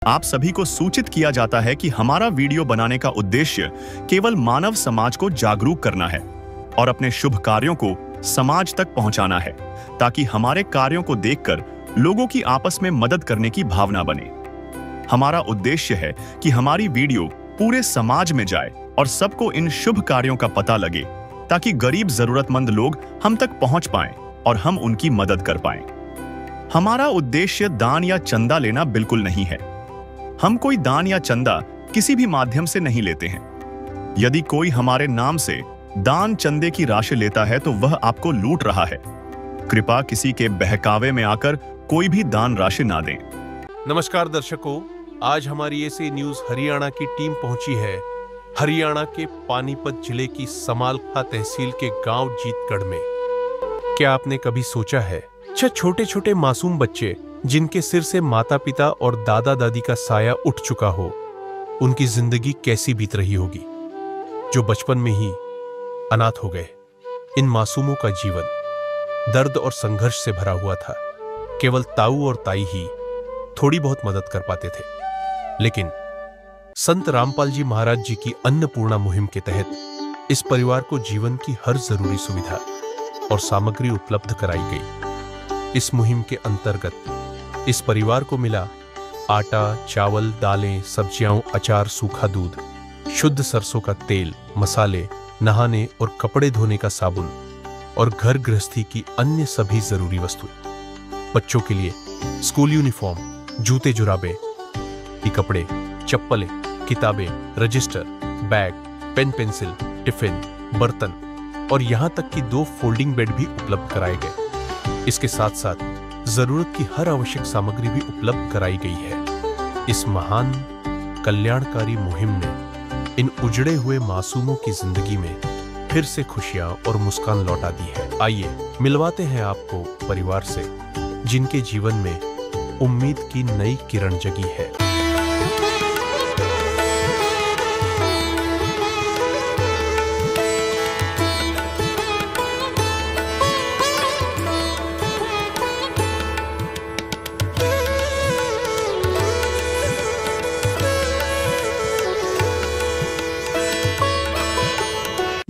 आप सभी को सूचित किया जाता है कि हमारा वीडियो बनाने का उद्देश्य केवल मानव समाज को जागरूक करना है और अपने शुभ कार्यों को समाज तक पहुंचाना है, ताकि हमारे कार्यों को देखकर लोगों की आपस में मदद करने की भावना बने। हमारा उद्देश्य है कि हमारी वीडियो पूरे समाज में जाए और सबको इन शुभ कार्यों का पता लगे, ताकि गरीब जरूरतमंद लोग हम तक पहुंच पाएं और हम उनकी मदद कर पाएं। हमारा उद्देश्य दान या चंदा लेना बिल्कुल नहीं है। हम कोई दान या चंदा किसी भी माध्यम से नहीं लेते हैं। यदि कोई हमारे नाम से दान चंदे की राशि लेता है तो वह आपको लूट रहा है। कृपया किसी के बहकावे में आकर कोई भी दान राशि ना दें। नमस्कार दर्शकों, आज हमारी ऐसे न्यूज हरियाणा की टीम पहुंची है हरियाणा के पानीपत जिले की समालखा तहसील के गांव जीतगढ़ में। क्या आपने कभी सोचा है, छोटे छोटे मासूम बच्चे जिनके सिर से माता पिता और दादा दादी का साया उठ चुका हो, उनकी जिंदगी कैसी बीत रही होगी, जो बचपन में ही अनाथ हो गए। इन मासूमों का जीवन दर्द और संघर्ष से भरा हुआ था। केवल ताऊ और ताई ही थोड़ी बहुत मदद कर पाते थे, लेकिन संत रामपाल जी महाराज जी की अन्नपूर्णा मुहिम के तहत इस परिवार को जीवन की हर जरूरी सुविधा और सामग्री उपलब्ध कराई गई। इस मुहिम के अंतर्गत इस परिवार को मिला आटा, चावल, दालें, सब्जियां, अचार, सूखा दूध, शुद्ध सरसों का तेल, मसाले, नहाने और कपड़े धोने का साबुन और घर गृहस्थी की अन्य सभी जरूरी वस्तुएं। बच्चों के लिए स्कूल यूनिफॉर्म, जूते जुराबे, कपड़े, चप्पलें, किताबें, register, bag, pen pencil, tiffin, बर्तन और यहां तक कि 2 फोल्डिंग बेड भी उपलब्ध कराए गए। इसके साथ साथ जरूरत की हर आवश्यक सामग्री भी उपलब्ध कराई गई है। इस महान कल्याणकारी मुहिम ने इन उजड़े हुए मासूमों की जिंदगी में फिर से खुशियां और मुस्कान लौटा दी है। आइए मिलवाते हैं आपको परिवार से, जिनके जीवन में उम्मीद की नई किरण जगी है।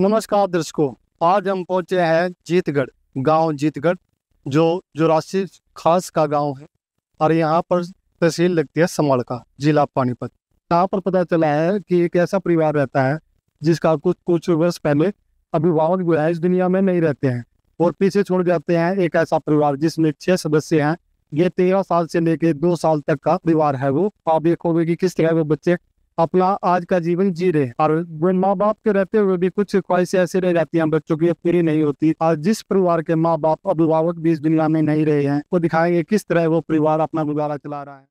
नमस्कार दर्शकों, आज हम पहुंचे हैं जीतगढ़, गांव जीतगढ़, जो जोरासी खास का गांव है और यहाँ पर तहसील लगती है समालखा, जिला पानीपत। यहाँ पर पता चला है कि एक ऐसा परिवार रहता है जिसका कुछ वर्ष पहले अभिभावक जो है इस दुनिया में नहीं रहते हैं और पीछे छोड़ जाते हैं एक ऐसा परिवार जिसमें 6 सदस्य हैं। ये 13 साल से लेके 2 साल तक का परिवार है। वो आप देखोगे कि किस तरह वो बच्चे अपना आज का जीवन जी रहे हैं और वो माँ बाप के रहते हुए भी कुछ ख्वाहिशें ऐसे रह जाती हैं बच्चों की पूरी नहीं होती। और जिस परिवार के माँ बाप अभिभावक भी इस दुनिया में नहीं रहे हैं, वो दिखाएंगे किस तरह वो परिवार अपना गुजारा चला रहा है।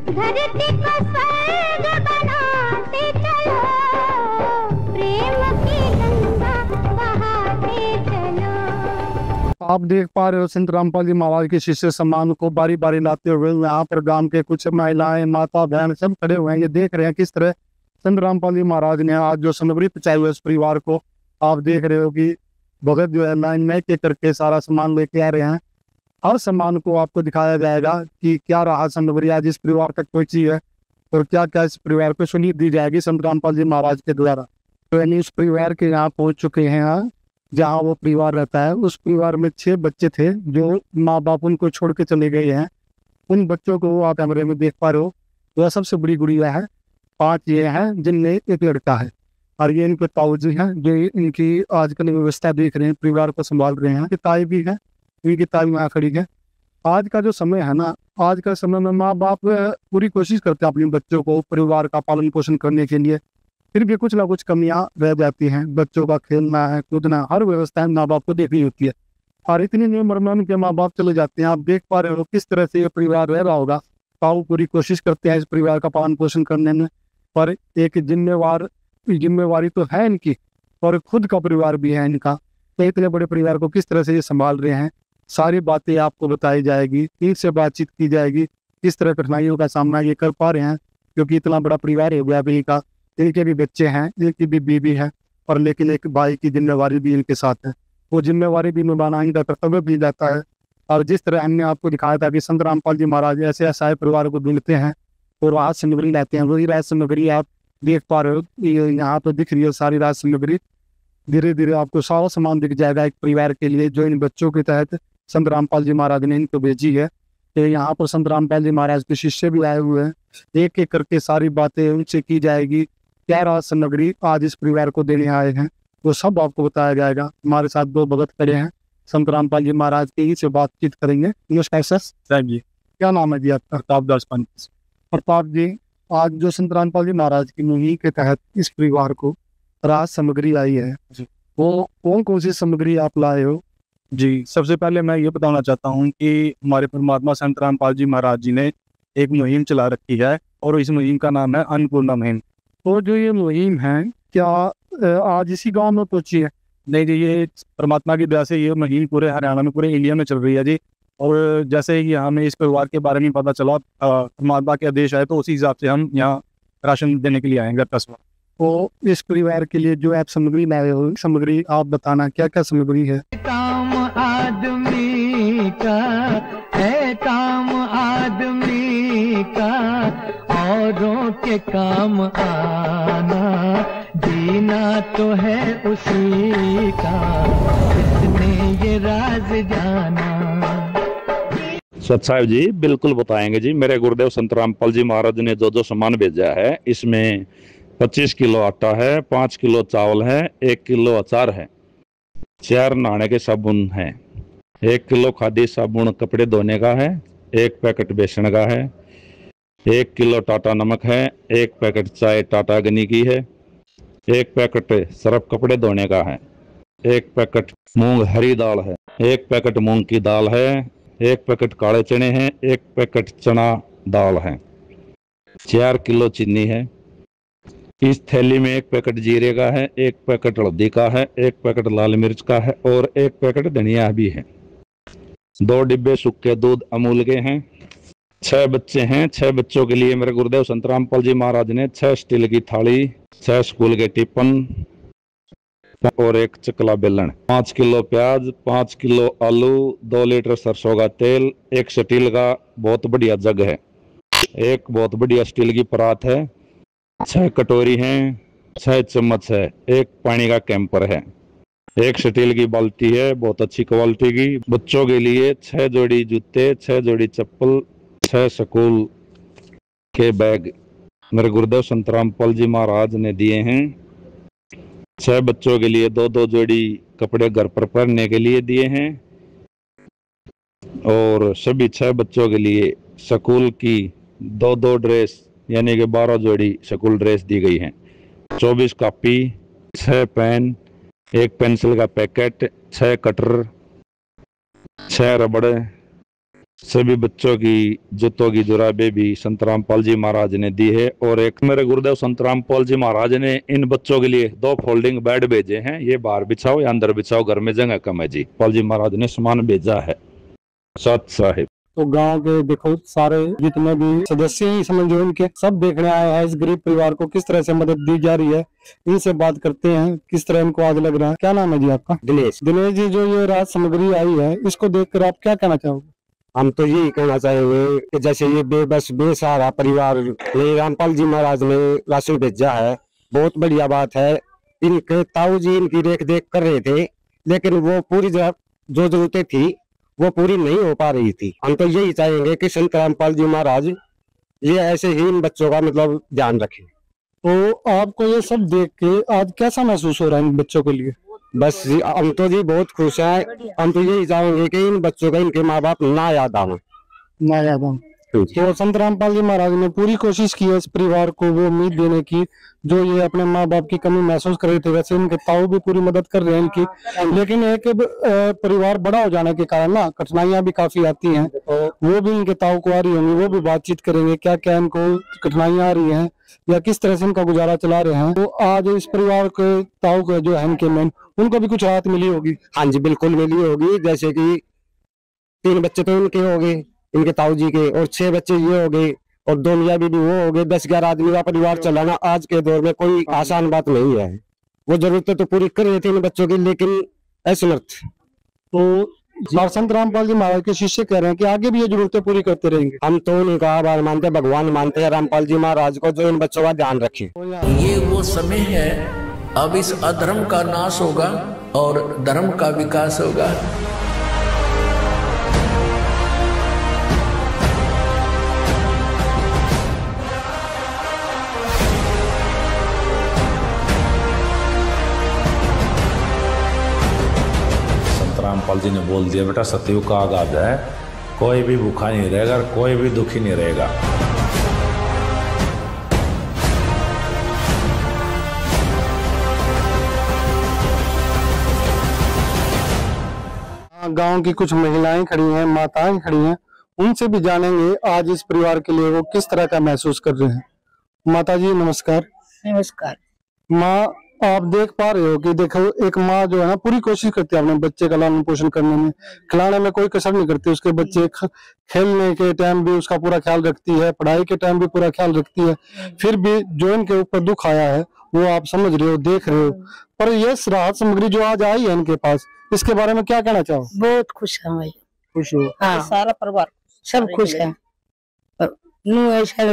धरती को स्वर्ग बनाते चलो, प्रेम की गंगा बहाते चलो। आप देख पा रहे हो संत रामपाल जी महाराज के शिष्य सम्मान को बारी बारी लाते हुए यहाँ पर गांव के कुछ महिलाएं, माता, बहन सब खड़े हुए हैं। ये देख रहे हैं किस तरह संत रामपाल जी महाराज ने आज जो सामग्री पहुंचाई हुई उस परिवार को। आप देख रहे हो कि भगत जो है लाइन में के करके सारा सामान लेके आ रहे हैं। हर सामान को आपको दिखाया जाएगा कि क्या रहा सामग्री आज इस परिवार तक पहुंची है और क्या क्या इस परिवार को सुनी दी जाएगी संत रामपाल जी महाराज के द्वारा। तो इस परिवार के यहाँ पहुंच चुके हैं जहाँ वो परिवार रहता है। उस परिवार में 6 बच्चे थे जो माँ बाप उनको छोड़ के चले गए हैं। उन बच्चों को आप कैमरे में देख पा रहे हो। वह सबसे बड़ी गुड़िया है, 5 ये हैं जिनमें एक लड़का है और ये इनके ताऊ जी हैं जो इनकी आजकल व्यवस्था देख रहे हैं, परिवार को संभाल रहे हैं। ताई भी है, इनकी ताई वहाँ खड़ी है। आज का जो समय है ना, आज का समय में माँ बाप पूरी कोशिश करते हैं अपने बच्चों को परिवार का पालन पोषण करने के लिए, फिर भी कुछ ना कुछ कमियां रह जाती हैं। बच्चों का खेलना है, कूदना, हर व्यवस्था माँ बाप को देखनी होती है और इतनी उम्र में उनके माँ बाप चले जाते हैं। आप देख पा रहे हो किस तरह से ये परिवार रह रहा होगा। ताऊ पूरी कोशिश करते हैं इस परिवार का पालन पोषण करने में, पर एक जिम्मेवारी तो है इनकी और खुद का परिवार भी है इनका। तो इतने बड़े परिवार को किस तरह से ये संभाल रहे हैं, सारी बातें आपको बताई जाएगी, इनसे बातचीत की जाएगी, किस तरह कठिनाइयों का सामना ये कर पा रहे हैं, क्योंकि इतना बड़ा परिवार है अभी का। इनके भी बच्चे हैं, इनकी भी बीवी है पर, लेकिन एक भाई की जिम्मेवारी भी इनके साथ है। वो जिम्मेवारी भी निभाना इनका कर्तव्य भी रहता है। और जिस तरह हमने आपको दिखाया था कि संत रामपाल जी महाराज ऐसे असहाय परिवार को ढूंढते हैं और राज सामग्री लाते हैं। वही राज सामग्री आप देख पा रहे हो, यहाँ पर दिख रही है सारी राज सामग्री। धीरे धीरे आपको सारा सामान दिख जाएगा एक परिवार के लिए, जो इन बच्चों के तहत संत रामपाल जी महाराज ने इनको भेजी है। तो यहाँ पर संत रामपाल जी महाराज के शिष्य भी आए हुए हैं। एक एक करके सारी बातें उनसे की जाएगी। क्या राज सामग्री आज इस परिवार को देने आए हैं वो सब आपको बताया जाएगा। हमारे साथ 2 भगत खड़े हैं, संत रामपाल जी महाराज के ही से बातचीत करेंगे। नमस्कार सर जी, क्या नाम है जी आपका? प्रताप दास पंत। प्रताप जी, आज जो संत रामपाल जी महाराज की मुहिम के तहत इस परिवार को राज सामग्री आई है, वो कौन कौन सी सामग्री आप लाए हो? जी, सबसे पहले मैं ये बताना चाहता हूँ कि हमारे परमात्मा संत रामपाल जी महाराज जी ने एक मुहिम चला रखी है और इस मुहिम का नाम है अन्नपूर्णा मुहिम। तो जो ये मुहिम है क्या आज इसी गांव में पहुंची है? नहीं जी, ये परमात्मा की दया से ये मुहिम पूरे हरियाणा में, पूरे इंडिया में चल रही है जी। और जैसे ही हमें इस परिवार के बारे में पता चला, परमात्मा के आदेश आए, तो उसी हिसाब से हम यहाँ राशन देने के लिए आएंगे कस्बा। तो इस परिवार के लिए जो आप सामग्री लाए हो, सामग्री आप बताना क्या क्या सामग्री है? काम आदमी का है, काम आदमी का औरों के काम आना, जीना तो है उसी का, इसने ये राज जाना। सत साहब जी बिल्कुल बताएंगे जी। मेरे गुरुदेव संत रामपाल जी महाराज ने जो सामान भेजा है, इसमें 25 किलो आटा है, 5 किलो चावल है, 1 किलो अचार है, 4 नहाने के साबुन है, 1 किलो खादी साबुन कपड़े धोने का है, 1 पैकेट बेसन का है, 1 किलो टाटा नमक है, 1 पैकेट चाय टाटा अग्नि की है, 1 पैकेट सर्फ कपड़े धोने का है, 1 पैकेट मूंग हरी दाल है, 1 पैकेट मूंग की दाल है, 1 पैकेट काले चने हैं, 1 पैकेट चना दाल है, 4 किलो चीनी है। इस थैली में 1 पैकेट जीरे का है, 1 पैकेट हल्दी का है, 1 पैकेट लाल मिर्च का है और 1 पैकेट धनिया भी है। 2 डिब्बे सूखे दूध अमूल के हैं। 6 बच्चे हैं। 6 बच्चों के लिए मेरे गुरुदेव संत रामपाल जी महाराज ने 6 स्टील की थाली, 6 स्कूल के टिफिन और 1 चकला बेलन, 5 किलो प्याज, 5 किलो आलू, 2 लीटर सरसों का तेल, 1 स्टील का बहुत बढ़िया जग है, 1 बहुत बढ़िया स्टील की परात है, 6 कटोरी हैं, 6 चम्मच है, 1 पानी का कैंपर है, 1 स्टील की बाल्टी है बहुत अच्छी क्वालिटी की। बच्चों के लिए 6 जोड़ी जूते, 6 जोड़ी चप्पल, 6 स्कूल के बैग मेरे गुरुदेव संत रामपाल जी महाराज ने दिए हैं। 6 बच्चों के लिए 2-2 जोड़ी कपड़े घर पर पहनने के लिए दिए हैं और सभी 6 बच्चों के लिए स्कूल की 2-2 ड्रेस यानी कि 12 जोड़ी स्कूल ड्रेस दी गई हैं। 24 कॉपी, 6 पेन, 1 पेंसिल का पैकेट, 6 कटर, 6 रबड़, सभी बच्चों की जूतों की जुराबें भी संत रामपाल जी महाराज ने दी है। और एक मेरे गुरुदेव संत रामपाल जी महाराज ने इन बच्चों के लिए 2 फोल्डिंग बेड भेजे हैं। ये बाहर बिछाओ या अंदर बिछाओ, घर में जगह कम है जी। पाल जी महाराज ने सामान भेजा है। सत साहिब। तो गांव के देखो सारे जितने भी सदस्य हैं समझो इनके सब देखने आए हैं इस गरीब परिवार को किस तरह से मदद दी जा रही है। इनसे बात करते हैं किस तरह इनको आज लग रहा है। क्या नाम है जी आपका? दिनेश। दिनेश जी, जो ये राहत सामग्री आई है इसको देखकर आप क्या कहना चाहोगे? हम तो यही कहना चाहेंगे कि जैसे ये बेबस बेसहारा परिवार ये रामपाल जी महाराज ने राशन भेजा है, बहुत बढ़िया बात है। इनके ताऊ जी इनकी देख देख कर रहे थे, लेकिन वो पूरी जो जरूरतें थी वो पूरी नहीं हो पा रही थी। हम तो यही चाहेंगे कि संत रामपाल जी महाराज ये ऐसे ही इन बच्चों का मतलब ध्यान रखें। तो आपको ये सब देख के आज कैसा महसूस हो रहा है इन बच्चों के लिए? बस हम तो जी बहुत खुश हैं। हम तो यही चाहेंगे कि इन बच्चों का इनके माँ बाप ना याद आवे। तो संत रामपाल जी महाराज ने पूरी कोशिश की है इस परिवार को वो उम्मीद देने की जो ये अपने माँ बाप की कमी महसूस कर रहे थे। वैसे इनके ताऊ भी पूरी मदद कर रहे हैं इनकी, लेकिन एक परिवार बड़ा हो जाने के कारण ना कठिनाइयां भी काफी आती हैं। वो भी इनके ताऊ को आ रही होंगी, वो भी बातचीत करेंगे क्या क्या इनको कठिनाइयां आ रही हैं या किस तरह से इनका गुजारा चला रहे हैं। तो आज इस परिवार के ताऊ के जो है इनके मेन उनको भी कुछ राहत मिली होगी। हाँ जी बिल्कुल मिली होगी। जैसे कि 3 बच्चे तो इनके हो गए, इनके ताऊ जी के, और 6 बच्चे ये हो गए और 2 मियाँ बीबी वो हो गए। 10-11 आदमी का परिवार चलाना आज के दौर में कोई आसान बात नहीं है। वो जरूरतें तो पूरी कर रहे थे इन बच्चों की, लेकिन असमर्थ। तो संत रामपाल जी महाराज के शिष्य कह रहे हैं कि आगे भी ये जरूरतें पूरी करते रहेंगे। हम तो उनका आभार मानते हैं, भगवान मानते हैं रामपाल जी महाराज को, जो इन बच्चों का ध्यान रखे। ये वो समय है, अब इस अधर्म का नाश होगा और धर्म का विकास होगा। रामपाल जी ने बोल दिया, बेटा सतयुग का आगाज है, कोई भी भूखा नहीं रहेगा और कोई भी दुखी नहीं रहेगा। गांव की कुछ महिलाएं खड़ी हैं, माताएं खड़ी हैं, उनसे भी जानेंगे आज इस परिवार के लिए वो किस तरह का महसूस कर रहे हैं। माता जी नमस्कार। नमस्कार। माँ, आप देख पा रहे हो कि देखो एक माँ जो है ना पूरी कोशिश करती है अपने बच्चे का लालन पोषण करने में, खिलाने में कोई कसर नहीं करती। उसके बच्चे खेलने के टाइम भी उसका पूरा ख्याल रखती है, पढ़ाई के टाइम भी पूरा ख्याल रखती है। फिर भी जो इनके ऊपर दुख आया है वो आप समझ रहे हो, देख रहे हो। पर ये राहत सामग्री जो आज आई है इनके पास, इसके बारे में क्या कहना चाहो? बहुत खुश है भाई। खुश हो? हाँ, सारा परिवार सब खुश है।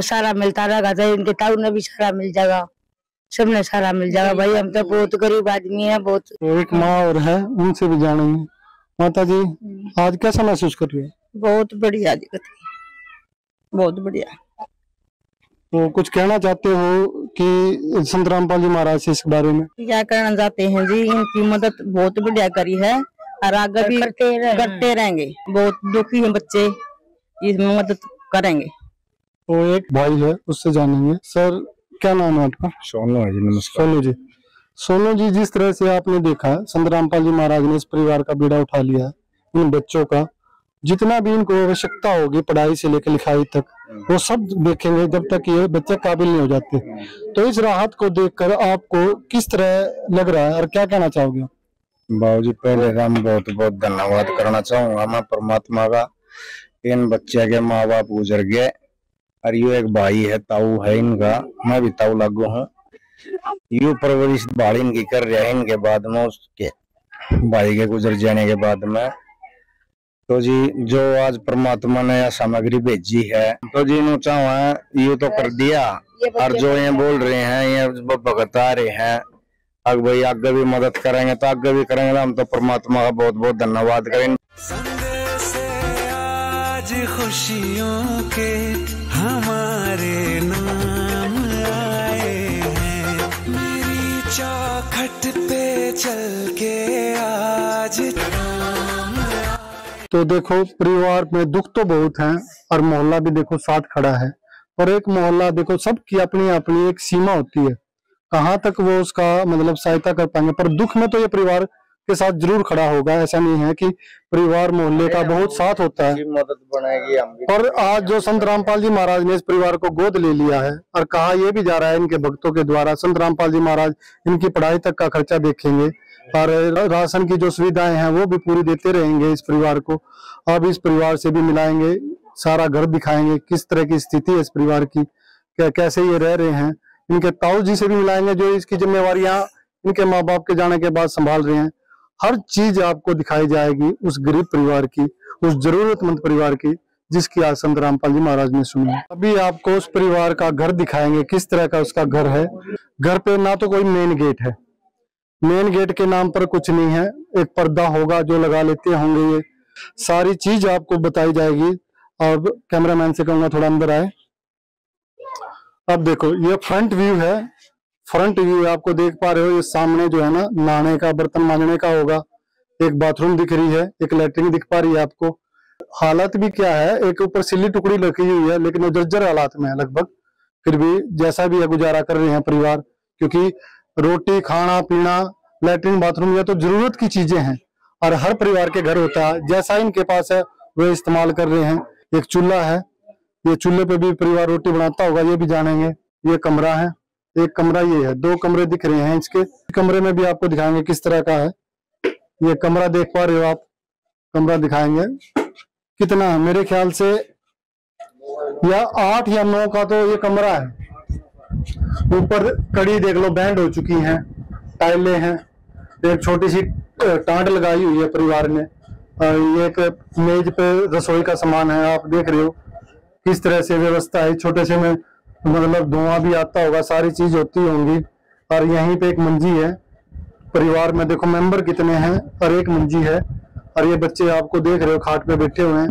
सारा मिलता रहेगा, इनके ताऊ ने भी सारा मिल जाएगा, सबने सारा मिल जाएगा भाई। हम तो बहुत गरीब आदमी है। बहुत तो एक माँ और है, उनसे भी जानेंगे। माता जी आज कैसा महसूस कर रही है? बहुत बढ़िया दिक्कत, बहुत बढ़िया। तो कुछ कहना चाहते हो कि संत रामपाल जी महाराज से इस बारे में? क्या कहना चाहते हैं जी, इनकी मदद बहुत बढ़िया करी है और आगे भी करते रहेंगे। बहुत दुखी है बच्चे, इसमें मदद करेंगे। तो एक भाई है, उससे जानेंगे। सर क्या नाम है आपका? सोनू है जी। नमस्कार। सोनू जी। सोनू जी, जिस तरह से आपने देखा संत रामपाल जी महाराज ने इस परिवार का बीड़ा उठा लिया है, इन बच्चों का जितना भी इनको आवश्यकता होगी पढ़ाई से लेकर लिखाई तक, वो सब देखेंगे जब तक ये बच्चे काबिल नहीं हो जाते। तो इस राहत को देखकर आपको किस तरह लग रहा है और क्या कहना चाहोगे? बाबूजी पहले हम बहुत बहुत धन्यवाद करना चाहूंगा मैं परमात्मा का। इन बच्चे के माँ बाप गुजर गए और यो एक भाई है, ताऊ है इनका, मैं भी ताऊ लागू हूँ। यू परवरिश भाड़ी इनकी कर रहा है, इनके बाद में उसके भाई के गुजर जाने के बाद में। तो जी जो आज परमात्मा ने यह सामग्री भेजी है, तो जी नो चाहो यू तो कर दिया, और जो ये बोल रहे हैं ये भगत आ रहे हैं, अब भाई आगे भी मदद करेंगे तो आगे भी करेंगे। हम तो परमात्मा का बहुत बहुत धन्यवाद करेंगे। आज खुशियों के हमारे नाम आए हैं, मेरी चौखट पे चल के आज। तो देखो परिवार में दुख तो बहुत है और मोहल्ला भी देखो साथ खड़ा है, और एक मोहल्ला देखो सबकी अपनी अपनी एक सीमा होती है, कहाँ तक वो उसका मतलब सहायता कर पाएंगे। पर दुख में तो ये परिवार के साथ जरूर खड़ा होगा। ऐसा नहीं है कि परिवार मोहल्ले का बहुत साथ होता है, मदद बनाएगी हम भी। और आज जो संत रामपाल जी महाराज ने इस परिवार को गोद ले लिया है, और कहा यह भी जा रहा है इनके भक्तों के द्वारा संत रामपाल जी महाराज इनकी पढ़ाई तक का खर्चा देखेंगे, और राशन की जो सुविधाएं हैं वो भी पूरी देते रहेंगे इस परिवार को। अब इस परिवार से भी मिलाएंगे, सारा घर दिखाएंगे, किस तरह की स्थिति है इस परिवार की, कैसे ये रह रहे हैं। इनके ताऊ जी से भी मिलाएंगे जो इसकी जिम्मेवारियां इनके माँ बाप के जाने के बाद संभाल रहे हैं। हर चीज आपको दिखाई जाएगी उस गरीब परिवार की, उस जरूरतमंद परिवार की, जिसकी आज संत रामपाल जी महाराज ने सुनी। अभी आपको उस परिवार का घर दिखाएंगे, किस तरह का उसका घर है। घर पे ना तो कोई मेन गेट है, मेन गेट के नाम पर कुछ नहीं है, एक पर्दा होगा जो लगा लेते होंगे। ये सारी चीज आपको बताई जाएगी। अब कैमरामैन से कहूंगा थोड़ा अंदर आए। अब देखो ये फ्रंट व्यू है, फ्रंट व्यू आपको देख पा रहे हो। ये सामने जो है ना नहाने का, बर्तन मांजने का होगा, एक बाथरूम दिख रही है, एक लैट्रिन दिख पा रही है आपको। हालत भी क्या है, एक ऊपर सिल्ली टुकड़ी रखी हुई है, लेकिन वो जर्जर हालात में है लगभग। फिर भी जैसा भी है गुजारा कर रहे हैं परिवार, क्योंकि रोटी खाना पीना लैट्रिन बाथरूम ये तो जरूरत की चीजें हैं, और हर परिवार के घर होता है। जैसा इनके पास है वो इस्तेमाल कर रहे हैं। एक चूल्हा है, ये चूल्हे पे भी परिवार रोटी बनाता होगा, ये भी जानेंगे। ये कमरा है, एक कमरा ये है, दो कमरे दिख रहे हैं इसके। कमरे में भी आपको दिखाएंगे किस तरह का है। ये कमरा देख पा रहे हो आप, कमरा दिखाएंगे कितना, मेरे ख्याल से या 8 या 9 का तो ये कमरा है। ऊपर कड़ी देख लो बैंड हो चुकी है, टाइलें हैं, एक छोटी सी टाट लगाई हुई है परिवार ने। ये एक मेज पे रसोई का सामान है, आप देख रहे हो किस तरह से व्यवस्था है। छोटे से में मतलब धुआं भी आता होगा, सारी चीज होती होंगी। और यहीं पे एक मंजी है, परिवार में देखो मेंबर कितने हैं और एक मंजी है। और ये बच्चे आपको देख रहे हो खाट पे बैठे हुए हैं।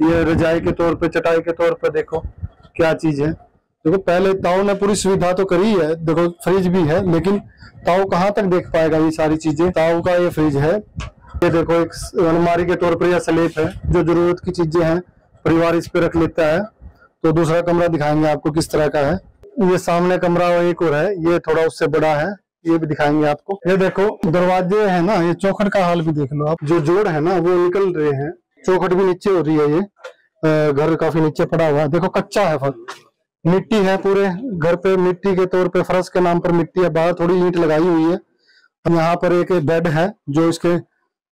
ये रजाई के तौर पे, चटाई के तौर पे देखो क्या चीज है। देखो पहले ताऊ ने पूरी सुविधा तो करी है, देखो फ्रिज भी है, लेकिन ताऊ कहाँ तक देख पाएगा ये सारी चीजें। ताऊ का ये फ्रिज है, ये देखो एक अलमारी के तौर पर यह स्लेब है, जो जरूरत की चीजें हैं परिवार इस पे रख लेता है। तो दूसरा कमरा दिखाएंगे आपको किस तरह का है। ये सामने कमरा एक और है, ये थोड़ा उससे बड़ा है, ये भी दिखाएंगे आपको। ये देखो दरवाजे है ना, ये चौखट का हाल भी देख लो आप, जो जोड़ है ना वो निकल रहे हैं, चौखट भी नीचे हो रही है। ये घर काफी नीचे पड़ा हुआ है, देखो कच्चा है, मिट्टी है पूरे घर पे, मिट्टी के तौर पे फर्श के नाम पर मिट्टी है, बाहर थोड़ी ईंट लगाई हुई है। यहाँ पर एक बेड है जो इसके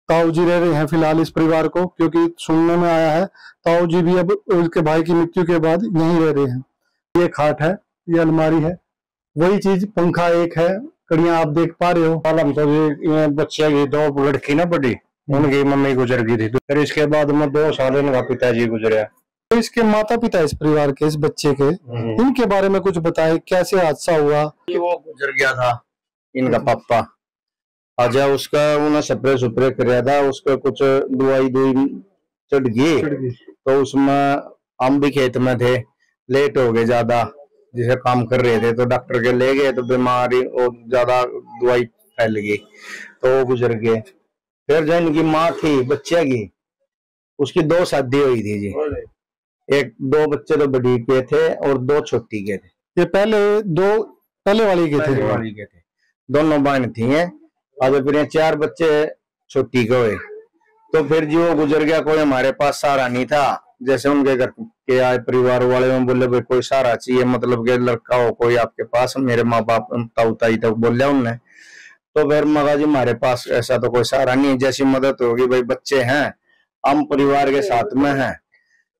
ताऊ जी रह रहे हैं फिलहाल इस परिवार को, क्योंकि सुनने में आया है ताऊ जी भी अब उसके भाई की मृत्यु के बाद यहीं रह रहे हैं। ये खाट है, ये अलमारी है, वही चीज पंखा एक है, कड़ियां आप देख पा रहे हो। हम तो ये बच्चे की 2 लड़की ना बड़ी, उनकी मम्मी गुजर गई थी, फिर इसके बाद में 2 साल इनका पिताजी गुजरा। तो इसके माता पिता इस परिवार के, इस बच्चे के, इनके बारे में कुछ बताए, कैसे हादसा हुआ। वो गुजर गया था इनका पापा, आजा उसका उन्हें स्प्रे सुप्रे कराया था, उसका कुछ दवाई चढ़ गई, तो उसमें हम भी खेत में थे, लेट हो गए ज्यादा, जिसे काम कर रहे थे, तो डॉक्टर के ले गए, तो बीमारी और ज्यादा दवाई फैल गई, तो वो गुजर गए। फिर जो इनकी माँ थी बच्चे की, उसकी 2 शादी हुई थी जी, 2 बच्चे तो बड़ी के थे और 2 छोटी के थे। ये पहले वाली के थे, दोनों बहन थी हैं। अब फिर 4 बच्चे छोटी के हुए, तो फिर जी वो गुजर गया, कोई हमारे पास सहारा नहीं था। जैसे उनके घर के आए परिवार वाले में बोले भाई कोई सहारा चाहिए, मतलब के लड़का हो कोई आपके पास, मेरे माँ बाप ताऊ ताई तक बोले उनने। तो फिर मगा जी हमारे पास ऐसा तो कोई सहारा नहीं, जैसी मदद होगी भाई बच्चे हैं, हम परिवार के साथ में हैं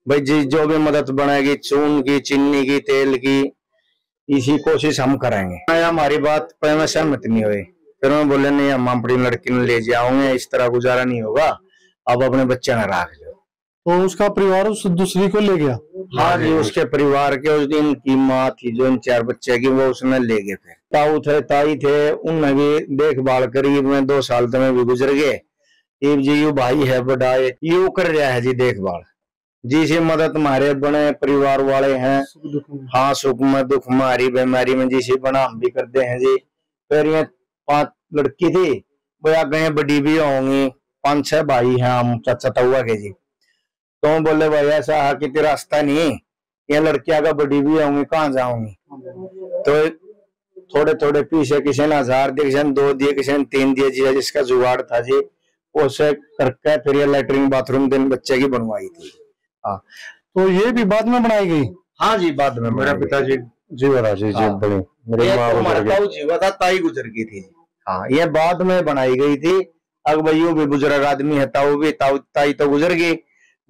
भाई जी, जो भी मदद बनेगी चून की, चीनी की, तेल की, इसी कोशिश हम करेंगे। हमारी बात पर मैं सहमत नहीं हुई, फिर मैं बोले नहीं हम अपनी लड़की ने ले जाओगे, इस तरह गुजारा नहीं होगा, अब अपने बच्चे ने रख लो। तो उसका परिवार उस दूसरी को ले गया। हाँ जी, उसके परिवार के उस दिन की माँ थी जो इन 4 बच्चे की, वो उसने ले गए। फिर ताऊ थे ताई थे, उनने भी देखभाल करी, में 2 साल तो में भी गुजर गए। जी यू भाई है बड़ा, यू कर रहा है जी देखभाल, जिसे मदद हमारे बने परिवार वाले हैं। हाँ सुख में दुख में हरी बीमारी में जिसे बना हम भी करते हैं जी। फिर ये 5 लड़की थी, वो आगे बड़ी भी होंगी, 5-6 भाई हैं हम चाचा ताऊआ के जी। तो बोले भाई ऐसा है कि तेरा रास्ता नहीं, ये लड़कियां का बड़ी भी होंगी, कहाँ जाऊंगी। तो थोड़े थोड़े पीछे किसी ने 1000 दिए, किसी ने 2 दिए, किसी ने 3 दिए जी, जिसका जुगाड़ था जी उसे करके फिर ये लैट्रिन बाथरूम दिन बच्चे की बनवाई थी। हाँ, तो ये भी बाद में बनाई गई। हाँ जी बाद में, मेरा पिताजी जीवरा जी बनी, मेरी माँ जीवा था, ताई गुजर गई थी। हाँ ये बाद में बनाई गई थी। अब भाइयों भी बुजुर्ग आदमी है, ताऊ भी, ताई तो गुजर गई,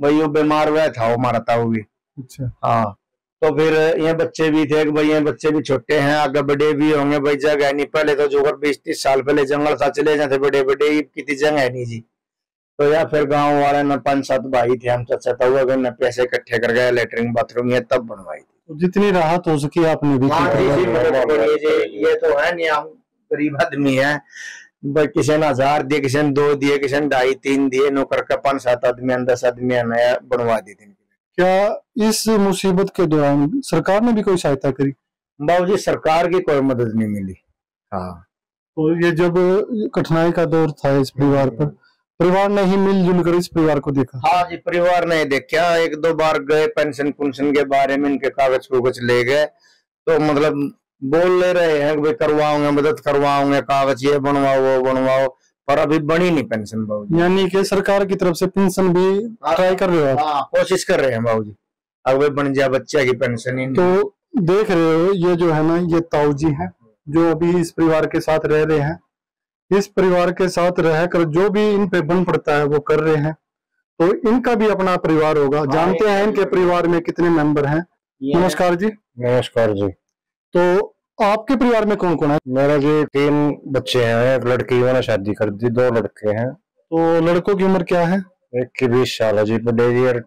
भाइयों बीमार हुआ था हमारा ताऊ भी। अच्छा हाँ, तो फिर ये बच्चे भी थे, भाई ये बच्चे भी छोटे हैं, आगे बड़े भी होंगे भाई, जगह नहीं। पहले तो जो 20-30 साल पहले जंगल था, चले जाते बड़े बड़े, कितनी जगह नहीं जी। तो या फिर गांव वाले में 5-7 भाई थे हम चाचा ताऊ, ने पैसे इकट्ठे कर गए, लैट्रिन बाथरूम ये तब बनवाई थी। जितनी राहत हो सकी आपने भी। ये तो है नहीं, हम गरीब आदमी है, किसी ने 1000 दिए, किसी ने 2 दिए, किसी ने 2.5-3 दिए, नौकर का 5-7 आदमी 10 आदमी नया बनवा दी थी। क्या इस मुसीबत के दौरान सरकार ने भी कोई सहायता करी? बाबूजी सरकार की कोई मदद नहीं मिली। हाँ, तो ये जब कठिनाई का दौर था इस परिवार पर, परिवार ने ही मिलजुल कर इस परिवार को देखा। हाँ जी, परिवार ने देखा, 1-2 बार गए, पेंशन के बारे में इनके कागज ले गए, तो मतलब बोल ले रहे हैं कि करवाओगे, मदद करवाओगे, कागज ये बनवाओ वो बनवाओ, पर अभी बनी नहीं पेंशन बाबूजी। यानी कि सरकार की तरफ से पेंशन भी ट्राई कर रहे हो? हाँ, कोशिश कर रहे हैं बाबूजी, अब बन जाए बच्चे की पेंशन ही। तो देख रहे हो ये जो है ना, ये ताऊ जी है जो अभी इस परिवार के साथ रह रहे हैं। इस परिवार के साथ रहकर जो भी इन पे बन पड़ता है वो कर रहे हैं। तो इनका भी अपना परिवार होगा, जानते हैं इनके परिवार में कितने मेंबर हैं। नमस्कार जी। नमस्कार जी। तो आपके परिवार में कौन कौन है? मेरा जी 3 बच्चे हैं, एक लड़की मैंने शादी कर दी, 2 लड़के हैं। तो लड़कों की उम्र क्या है? एक की 20 साल है जी, बड़े जी, और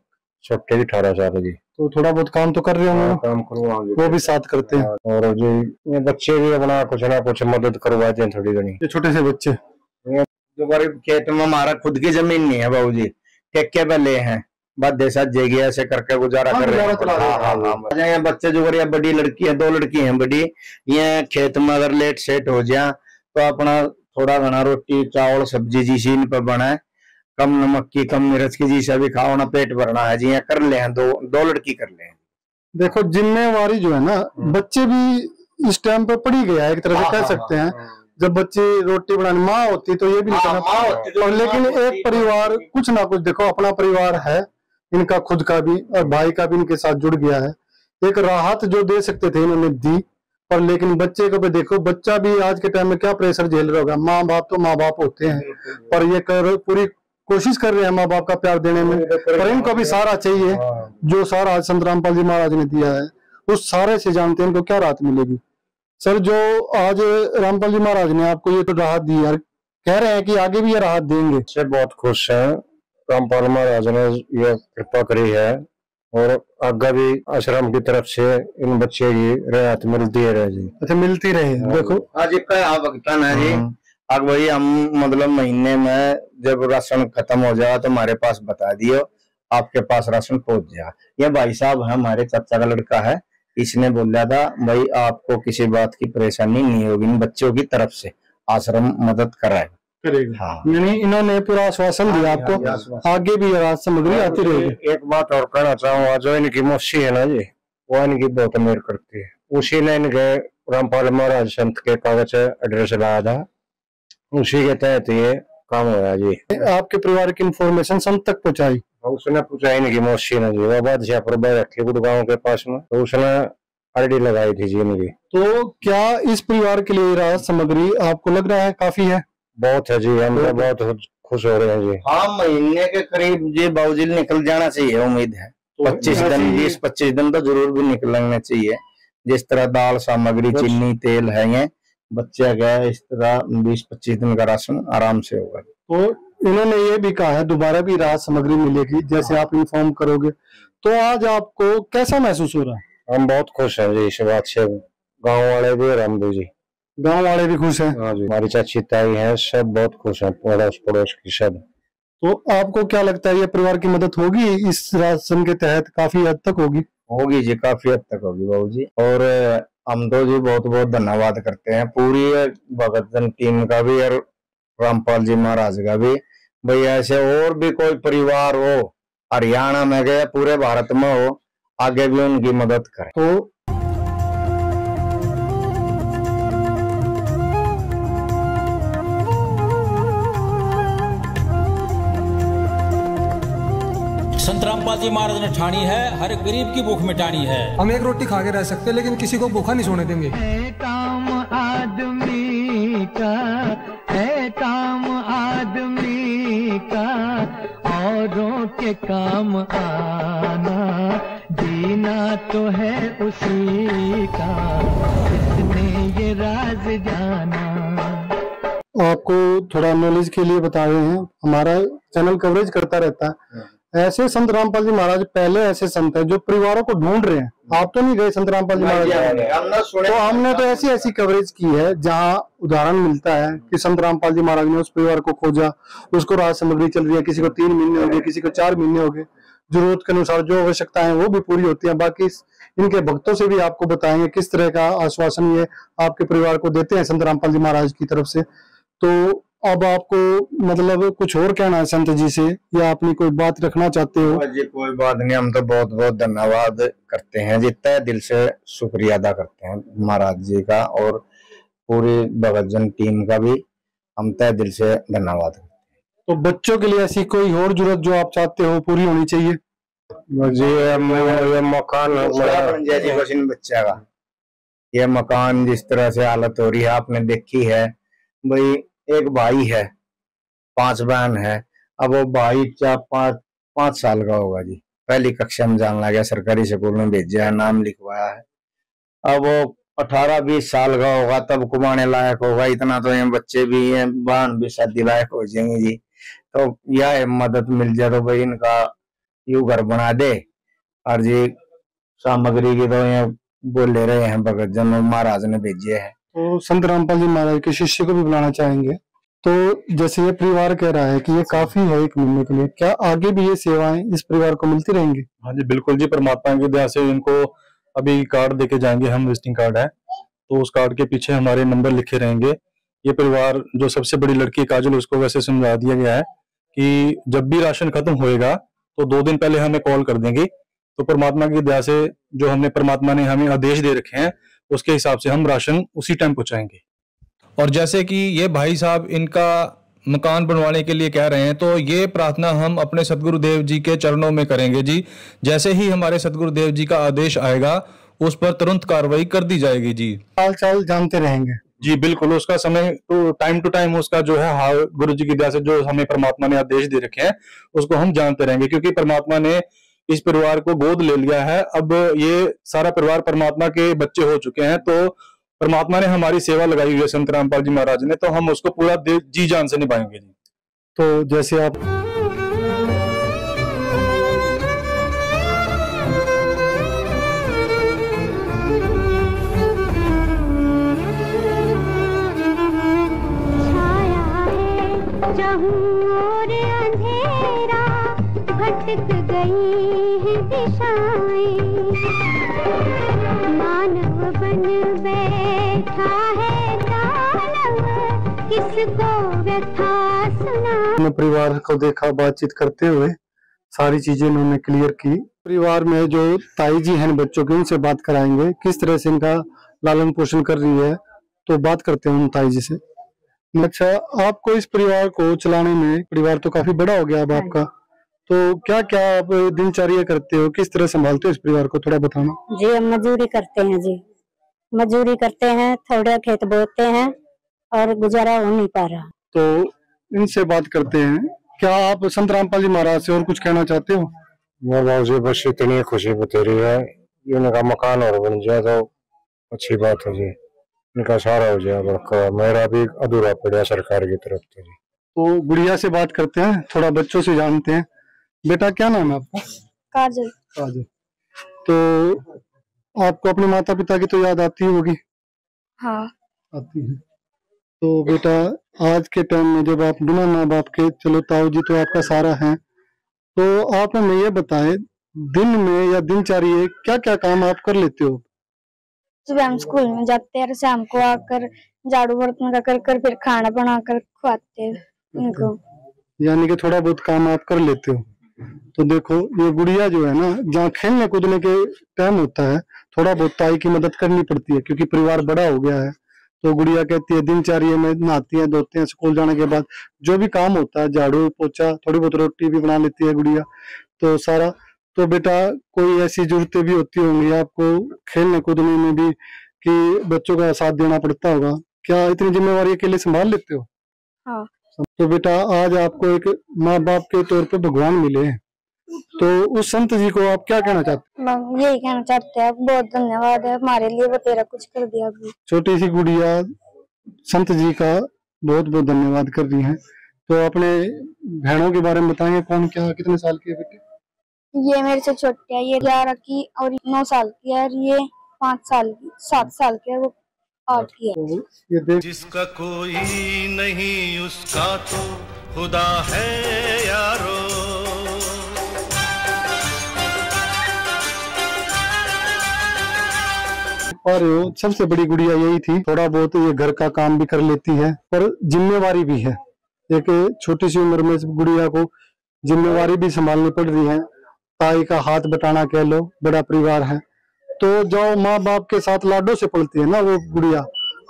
छोटे की 18 साल है जी। तो थोड़ा बहुत काम तो कर रहे होंगे? काम करवाओगे, वो भी साथ करते हैं। और जी ये बच्चे भी अपना कुछ ना कुछ मदद करवाते हैं थोड़ी घनी। ये छोटे से बच्चे दोबारा खेत में हमारा खुद की जमीन नहीं है बाबूजी, ठेके पे ले हैं, बस देसा जेगी ऐसे करके गुजारा कर रहे हैं। हाँ, बच्चे जो करिए, बड़ी लड़की है, 2 लड़की हैं बड़ी, ये खेत में अगर लेट सेट हो जाए तो अपना थोड़ा घना रोटी चावल सब्जी जी सीन पे बनाए, कम नमक की कम मिर्च की जी सभी खाओ ना, पेट भरना है जी, कर ले हैं, 2 लड़की कर ले हैं। देखो जिम्मेवारी जो है ना, बच्चे भी इस टाइम पे पड़ी गया है एक तरह से कह सकते हैं। जब बच्चे रोटी बनाने माँ होती तो ये भी नहीं करना, लेकिन एक परिवार कुछ ना कुछ, देखो अपना परिवार है इनका खुद का भी और भाई का भी इनके साथ जुड़ गया है। एक राहत जो दे सकते थे इन्होंने दी, पर लेकिन बच्चे को भी देखो, बच्चा भी आज के टाइम में क्या प्रेशर झेल रहा होगा। माँ बाप तो माँ बाप होते हैं, पर ये पूरी कोशिश कर रहे हैं माँ बाप का प्यार देने में, पर इनको भी सहारा चाहिए। जो सहारा आज संत रामपाल जी महाराज ने दिया है, उस सहारे से जानते हैं इनको क्या राहत मिलेगी। सर, जो आज रामपाल जी महाराज ने आपको ये तो राहत दी यार, कह रहे हैं कि आगे भी ये राहत देंगे। से बहुत खुश हैं, रामपाल महाराज ने ये कृपा करी है, और आगे भी आश्रम की तरफ से इन बच्चे की राहत मिलती है जी। अच्छा, मिलती रहे। देखो आज क्या भगतान है जी, अब वही हम मतलब महीने में जब राशन खत्म हो जाए तो हमारे पास बता दियो, आपके पास राशन पहुंच जाए। ये भाई साहब है, हमारे चाचा का लड़का है, इसने बोला था भाई आपको किसी बात की परेशानी नहीं होगी, इन बच्चों की तरफ से आश्रम मदद कराएगा। हाँ। इन्होंने पूरा आश्वासन दिया आपको, आगे भी राहत सामग्री आती रहेगी। एक बात और कहना चाहूंगा, जो इनकी मौसी है ना जी, वो इनकी बहुत मेहर करती है। उसी ने इनके रामपाल महाराज संत के कागज एड्रेस लाया था, उसी के तहत ये काम हुआ जी। आपके परिवार की इंफॉर्मेशन संत तक पहुंचाई? उसने पूछा इनकी मौसी ने जी, वो बादशाह पर रखी गुड़गांव के पास में, तो उसने आईडी लगाई थी जी इनकी। तो क्या इस परिवार के लिए राहत सामग्री आपको लग रहा है काफी है? बहुत है जी, हम तो बहुत खुश हो रहे हैं जी। हाँ, महीने के करीब जी बाबूजी निकल जाना चाहिए, उम्मीद है। 25 दिन 20-25 दिन तो जरूर भी निकलने चाहिए। जिस तरह दाल सामग्री, चीनी, तेल है, ये बच्चा गया, इस तरह 20-25 दिन का राशन आराम से होगा। तो इन्होंने ये भी कहा है दोबारा भी राहत सामग्री मिलेगी जैसे आप इन्फॉर्म करोगे। तो आज आपको कैसा महसूस हो रहा है? हम बहुत खुश हैं जी इस बात से, गाँव वाले भी और हम भी जी। गांव वाले भी खुश हैं? हाँ जी, हमारी चाची ताई हैं, सब बहुत खुश हैं, पड़ोस पड़ोस की सब। तो आपको क्या लगता है ये परिवार की मदद होगी इस राशन के तहत? काफी हद तक होगी? होगी जी, काफी हद तक होगी बाबूजी। और हम तो जी बहुत बहुत धन्यवाद करते हैं पूरी भगत जन टीम का भी और रामपाल जी महाराज का भी। भाई ऐसे और भी कोई परिवार हो, हरियाणा में गए, पूरे भारत में हो, आगे भी उनकी मदद करें। तो संत रामपाल जी महाराज ने ठानी है, हर गरीब की भूख मिटानी है। हम एक रोटी खा के रह सकते हैं, लेकिन किसी को भूखा नहीं सोने देंगे। है काम आदमी का, है काम आदमी का, औरों के काम आना, जीना तो है उसी का, जिसने ये राज जाना। आपको थोड़ा नॉलेज के लिए बता रहे हैं, हमारा चैनल कवरेज करता रहता है। ऐसे संत रामपाल जी महाराज पहले ऐसे संत है जो परिवारों को ढूंढ रहे हैं। आप तो नहीं गए संत रामपाल जी महाराज, तो हमने तो ऐसी ऐसी कवरेज की है जहां उदाहरण मिलता है कि संत रामपाल जी महाराज ने उस परिवार को खोजा, उसको राहत सामग्री चल रही है, किसी को 3 महीने हो गए, किसी को 4 महीने हो गए। जरूरत के अनुसार जो आवश्यकताएं वो भी पूरी होती है। बाकी इनके भक्तों से भी आपको बताएंगे किस तरह का आश्वासन ये आपके परिवार को देते हैं संत रामपाल जी महाराज की तरफ से। तो अब आपको मतलब कुछ और कहना है संत जी से, या अपनी कोई बात रखना चाहते हो? जी कोई बात नहीं, हम तो बहुत बहुत धन्यवाद करते हैं जी, तहे दिल से शुक्रिया अदा करते हैं महाराज जी का, और पूरी भगत जन टीम का भी हम तहे दिल से धन्यवाद करते हैं। तो बच्चों के लिए ऐसी कोई और जरूरत जो आप चाहते हो पूरी होनी चाहिए? जी ये मकान बच्चा का ये मकान जिस तरह से हालत हो रही है आपने देखी है। भाई एक भाई है, 5 बहन है। अब वो भाई 4-5 साल का होगा जी, पहली कक्षा में जाने लगा, सरकारी स्कूल में भेजा है, नाम लिखवाया है। अब वो 18-20 साल का होगा तब कमाने लायक होगा। इतना तो ये बच्चे भी हैं, बहन भी शादी लायक हो जाएंगे जी। तो यह मदद मिल जाए तो भाई इनका यूं घर बना दे। और जी सामग्री की तो ये बोले रहे हैं भगत जन महाराज ने भेजे है। तो संत रामपाल जी महाराज के शिष्य को भी बुलाना चाहेंगे। तो जैसे ये परिवार कह रहा है कि ये काफी है एक महीने के लिए, क्या आगे भी ये सेवाएं इस परिवार को मिलती रहेंगी? हाँ जी बिल्कुल जी, परमात्मा की दया से इनको अभी कार्ड देके जाएंगे हम, विजिटिंग कार्ड है, तो उस कार्ड के पीछे हमारे नंबर लिखे रहेंगे। ये परिवार जो सबसे बड़ी लड़की काजल, उसको वैसे समझा दिया गया है कि जब भी राशन खत्म होएगा तो 2 दिन पहले हमें कॉल कर देंगे। तो परमात्मा की दया से जो हमने परमात्मा ने हमें आदेश दे रखे हैं उसके हिसाब से हम राशन उसी टाइम पहुंचाएंगे। और जैसे कि ये भाई साहब इनका मकान बनवाने के लिए कह रहे हैं, तो ये प्रार्थना हम अपने सदगुरुदेव जी के चरणों में करेंगे जी। जैसे ही हमारे सदगुरुदेव जी का आदेश आएगा उस पर तुरंत कार्रवाई कर दी जाएगी जी। हाल चाल जानते रहेंगे जी बिल्कुल, उसका समय तो टाइम टू टाइम उसका जो है हाल गुरु जी की दया से जो हमें परमात्मा ने आदेश दे रखे हैं उसको हम जानते रहेंगे, क्योंकि परमात्मा ने इस परिवार को गोद ले लिया है। अब ये सारा परिवार परमात्मा के बच्चे हो चुके हैं, तो परमात्मा ने हमारी सेवा लगाई हुई है संत रामपाल जी महाराज ने, तो हम उसको पूरा जी जान से निभाएंगे जी। तो जैसे आप और अंधेरा भटक गई है दिशाएं, मानव बन बैठा है दानव, किसको व्यथा सुना। परिवार को देखा बातचीत करते हुए, सारी चीजें उन्होंने क्लियर की। परिवार में जो ताई जी हैं बच्चों की, उनसे बात कराएंगे किस तरह से इनका लालन पोषण कर रही है, तो बात करते हैं उन ताई जी से। अच्छा, आपको इस परिवार को चलाने में, परिवार तो काफी बड़ा हो गया अब आपका, तो क्या क्या आप दिनचर्या करते हो, किस तरह संभालते हो इस परिवार को, थोड़ा बताना। जी हम मजदूरी करते हैं जी, मजदूरी करते हैं, थोड़ा खेत बोते हैं और गुजारा हो नहीं पा रहा। तो इनसे बात करते हैं। क्या आप संत रामपाल जी महाराज से और कुछ कहना चाहते हो? जी बस इतनी खुशी बतेरी है, इनका मकान और बन जाए तो अच्छी बात है जी, इनका सारा हो जाए। मेरा भी अधूरा पड़ा सरकार की तरफ से जी। तो गुड़िया से बात करते हैं, थोड़ा बच्चों से जानते हैं। बेटा क्या नाम है आपका? काजल। काजल। तो आपको अपने माता पिता की तो याद आती होगी? हाँ आती है। तो बेटा आज के टाइम में जब आप बिना माँ बाप के, चलो ताऊ जी तो आपका सारा है, तो आप हमें ये बताएं दिन में या दिनचर्या क्या क्या काम आप कर लेते हो? सुबह हम स्कूल में जाते हैं, शाम को आकर झाड़ू बर्तन का कर फिर खाना बनाकर खुआते हैं इनको। यानी कि थोड़ा बहुत काम आप कर लेते हो। तो देखो ये गुड़िया जो है ना, जहाँ खेलने कूदने के टाइम होता है थोड़ा बहुत ताई की मदद करनी पड़ती है, क्योंकि परिवार बड़ा हो गया है। तो गुड़िया कहती है दिनचर्या में नहाती है, धोते हैं, स्कूल जाने के बाद जो भी काम होता है, झाड़ू पोछा, थोड़ी बहुत रोटी भी बना लेती है गुड़िया, तो सारा। तो बेटा कोई ऐसी जरूरतें भी होती होंगी आपको खेलने कूदने में भी, कि बच्चों का साथ देना पड़ता होगा, क्या इतनी जिम्मेवारी अकेले संभाल लेते हो? हाँ। तो बेटा आज आपको एक माँ बाप के तौर पे भगवान मिले हैं, तो उस संत जी को आप क्या कहना चाहते हैं? यही कहना चाहते हैं, बहुत धन्यवाद है हमारे लिए, वो तेरा कुछ कर दिया अभी। छोटी सी गुड़िया संत जी का बहुत बहुत धन्यवाद कर रही है। तो अपने बहनों के बारे में बताएंगे, कौन क्या कितने साल की है बेटे? ये मेरे से छोटी है, ये 11 की और 9 साल की है, और ये 5 साल की, 7 साल की है, वो 8 की है। तो ये देख, जिसका कोई नहीं उसका तो खुदा है यारो। और सबसे बड़ी गुड़िया यही थी, थोड़ा बहुत ये घर का काम भी कर लेती है, पर जिम्मेवारी भी है। एक छोटी सी उम्र में गुड़िया को जिम्मेवारी भी संभालनी पड़ रही है, ताई का हाथ बटाना कह लो, बड़ा परिवार है। तो जो माँ बाप के साथ लाडो से पलती है ना वो गुड़िया,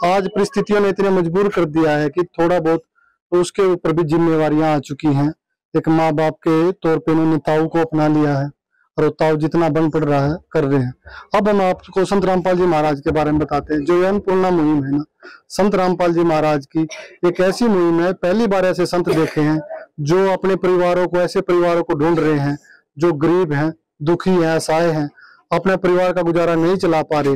आज परिस्थितियों ने इतने मजबूर कर दिया है कि थोड़ा बहुत तो उसके ऊपर भी जिम्मेवारियां आ चुकी हैं। एक माँ बाप के तौर पे उन्होंने ताऊ को अपना लिया है, और ताऊ जितना बन पड़ रहा है कर रहे हैं। अब हम आपको संत रामपाल जी महाराज के बारे में बताते हैं। जो अन्नपूर्णा मुहिम है ना, संत रामपाल जी महाराज की एक ऐसी मुहिम है, पहली बार ऐसे संत देखे हैं जो अपने परिवारों को, ऐसे परिवारों को ढूंढ रहे हैं जो गरीब हैं, दुखी हैं, असहाय हैं, अपने परिवार का गुजारा नहीं चला पा रहे।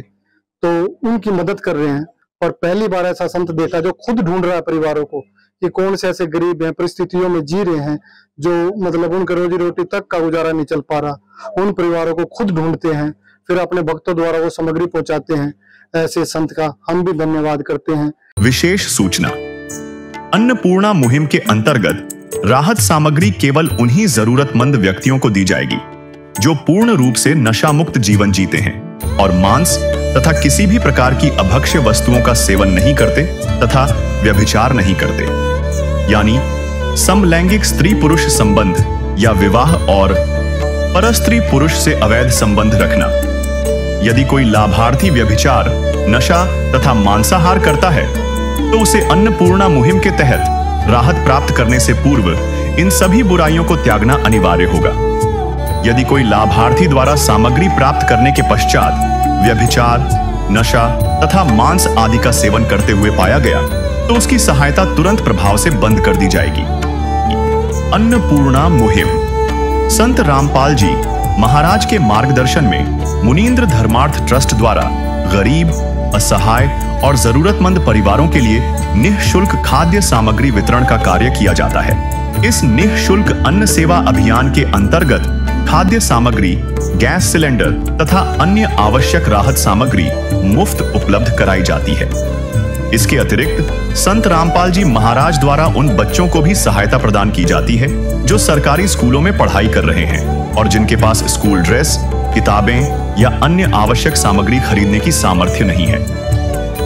तो उनकी मदद कर रहे हैं। और पहली बार ऐसा संत देखा जो खुद ढूंढ रहा है परिवारों को कि कौन से ऐसे गरीब हैं, परिस्थितियों में जी रहे हैं, जो मतलब उनके रोजी रोटी तक का गुजारा नहीं चल पा रहा। उन परिवारों को खुद ढूंढते हैं, फिर अपने भक्तों द्वारा वो सामग्री पहुंचाते हैं। ऐसे संत का हम भी धन्यवाद करते हैं। विशेष सूचना, अन्नपूर्णा मुहिम के अंतर्गत राहत सामग्री केवल उन्हीं जरूरतमंद व्यक्तियों को दी जाएगी जो पूर्ण रूप से नशा मुक्त जीवन जीते हैं और मांस तथा किसी भी प्रकार की अभक्ष्य वस्तुओं का सेवन नहीं करते तथा व्यभिचार नहीं करते, यानी समलैंगिक स्त्री पुरुष संबंध या विवाह और परस्त्री पुरुष से अवैध संबंध रखना। यदि कोई लाभार्थी व्यभिचार, नशा तथा मांसाहार करता है तो उसे अन्नपूर्णा मुहिम के तहत राहत प्राप्त करने से पूर्व इन सभी बुराइयों को त्यागना अनिवार्य होगा। यदि कोई लाभार्थी द्वारा सामग्री प्राप्त करने के पश्चात व्यभिचार, नशा तथा मांस आदि का सेवन करते हुए पाया गया तो उसकी सहायता तुरंत प्रभाव से बंद कर दी जाएगी। अन्नपूर्णा मुहिम संत रामपाल जी महाराज के मार्गदर्शन में मुनींद्र धर्मार्थ ट्रस्ट द्वारा गरीब, असहाय और जरूरतमंद परिवारों के लिए निःशुल्क खाद्य सामग्री वितरण का कार्य किया जाता है। इस निःशुल्क अन्न सेवा अभियान के अंतर्गत खाद्य सामग्री, गैस सिलेंडर तथा अन्य आवश्यक राहत सामग्री मुफ्त उपलब्ध कराई जाती है। इसके अतिरिक्त संत रामपाल जी महाराज द्वारा उन बच्चों को भी सहायता प्रदान की जाती है जो सरकारी स्कूलों में पढ़ाई कर रहे हैं और जिनके पास स्कूल ड्रेस, किताबें या अन्य आवश्यक सामग्री खरीदने की सामर्थ्य नहीं है।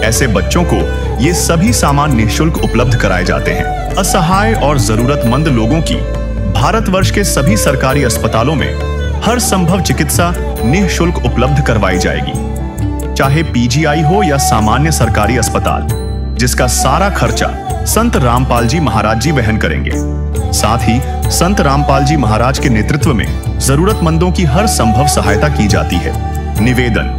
ऐसे बच्चों को ये सभी सामान निःशुल्क उपलब्ध कराए जाते हैं। असहाय और जरूरतमंद लोगों की भारतवर्ष के सभी सरकारी अस्पतालों में हर संभव चिकित्सा निःशुल्क उपलब्ध करवाई जाएगी, चाहे पीजीआई हो या सामान्य सरकारी अस्पताल, जिसका सारा खर्चा संत रामपाल जी महाराज जी वहन करेंगे। साथ ही संत रामपाल जी महाराज के नेतृत्व में जरूरतमंदों की हर संभव सहायता की जाती है। निवेदन,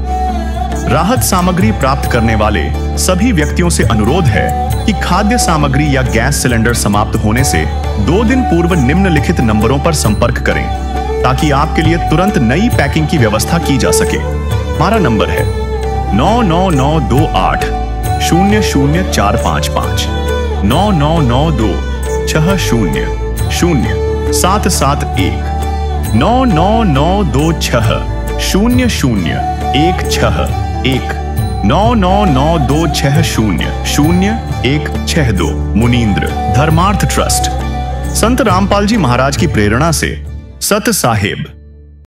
राहत सामग्री प्राप्त करने वाले सभी व्यक्तियों से अनुरोध है कि खाद्य सामग्री या गैस सिलेंडर समाप्त होने से 2 दिन पूर्व निम्नलिखित नंबरों पर संपर्क करें ताकि आपके लिए तुरंत नई पैकिंग की व्यवस्था की जा सके। हमारा नंबर है 99928 00455 9992 60 0771 99926 0016 99926000162 मुनींद्र धर्मार्थ ट्रस्ट। संत रामपाल जी महाराज की प्रेरणा से सत साहेब